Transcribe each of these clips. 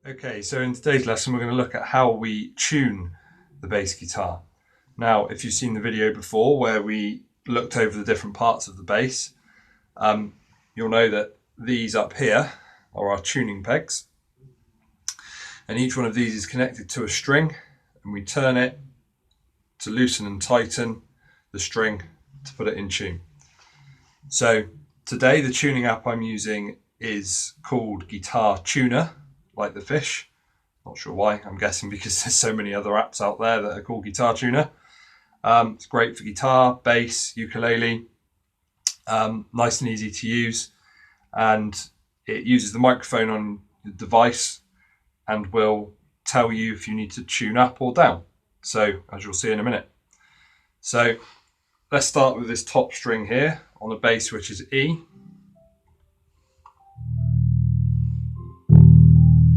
Okay, so in today's lesson we're going to look at how we tune the bass guitar. Now, if you've seen the video before where we looked over the different parts of the bass, you'll know that these up here are our tuning pegs, and each one of these is connected to a string, and we turn it to loosen and tighten the string to put it in tune. So today the tuning app I'm using is called Guitar Tuner, like the fish. Not sure why, I'm guessing because there's so many other apps out there that are called Guitar Tuner. It's great for guitar, bass, ukulele, nice and easy to use, and it uses the microphone on the device and will tell you if you need to tune up or down. So as you'll see in a minute. So let's start with this top string here on the bass, which is E.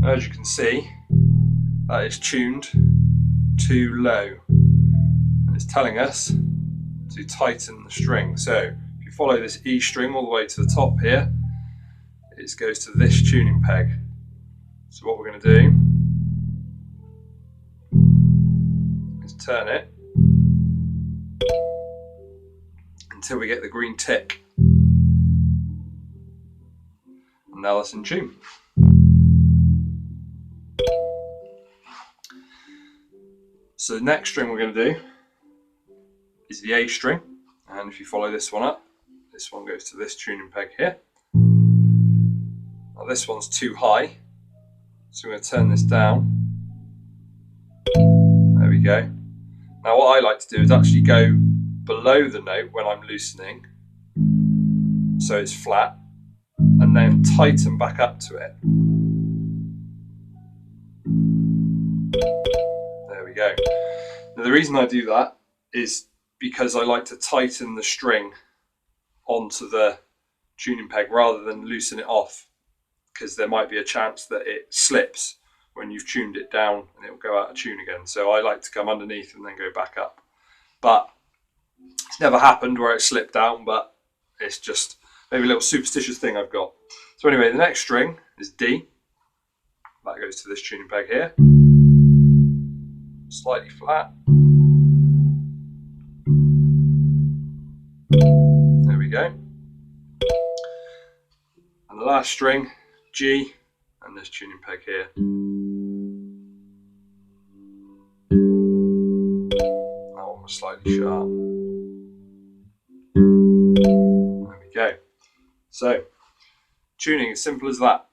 As you can see, that is tuned too low, and it's telling us to tighten the string. So if you follow this E string all the way to the top here, it goes to this tuning peg. So what we're going to do is turn it until we get the green tick, and now that's in tune. So the next string we're going to do is the A string, and if you follow this one up, this one goes to this tuning peg here. Now this one's too high, so we're going to turn this down. There we go. Now what I like to do is actually go below the note when I'm loosening, so it's flat, and then tighten back up to it. There we go. Now the reason I do that is because I like to tighten the string onto the tuning peg rather than loosen it off, because there might be a chance that it slips when you've tuned it down and it will go out of tune again. So I like to come underneath and then go back up. But it's never happened where it slipped down, but it's just maybe a little superstitious thing I've got. So anyway, the next string is D. That goes to this tuning peg here. Slightly flat. There we go. And the last string, G, and this tuning peg here. That one was slightly sharp. There we go. So, tuning as simple as that.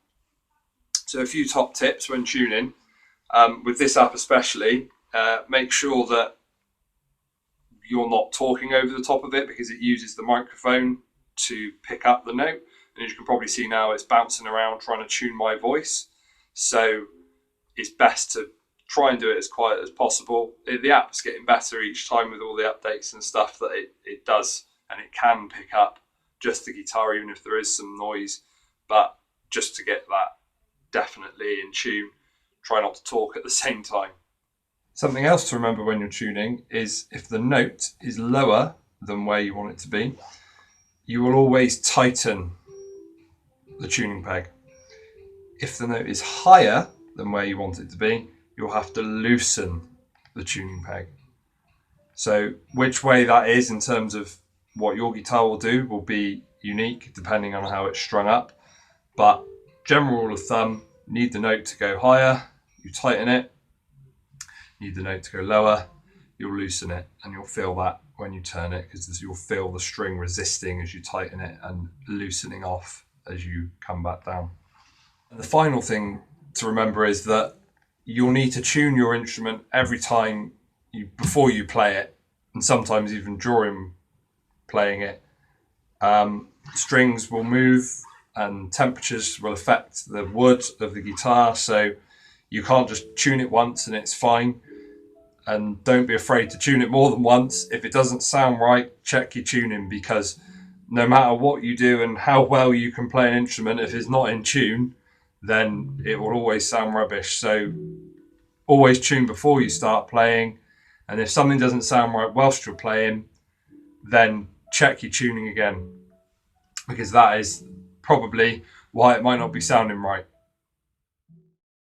So a few top tips when tuning, with this app especially. Make sure that you're not talking over the top of it, because it uses the microphone to pick up the note, and as you can probably see now, it's bouncing around trying to tune my voice. So it's best to try and do it as quiet as possible. The app's getting better each time with all the updates and stuff that it does, and it can pick up just the guitar even if there is some noise. But just to get that definitely in tune, try not to talk at the same time. Something else to remember when you're tuning is if the note is lower than where you want it to be, you will always tighten the tuning peg. If the note is higher than where you want it to be, you'll have to loosen the tuning peg. So which way that is in terms of what your guitar will do will be unique depending on how it's strung up. But general rule of thumb, need the note to go higher, you tighten it. Need the note to go lower, you'll loosen it, and you'll feel that when you turn it, because you'll feel the string resisting as you tighten it and loosening off as you come back down. And the final thing to remember is that you'll need to tune your instrument every time before you play it, and sometimes even during playing it. Strings will move and temperatures will affect the wood of the guitar, so you can't just tune it once and it's fine. And don't be afraid to tune it more than once. If it doesn't sound right, check your tuning, because no matter what you do and how well you can play an instrument, if it's not in tune, then it will always sound rubbish. So always tune before you start playing. And if something doesn't sound right whilst you're playing, then check your tuning again, because that is probably why it might not be sounding right.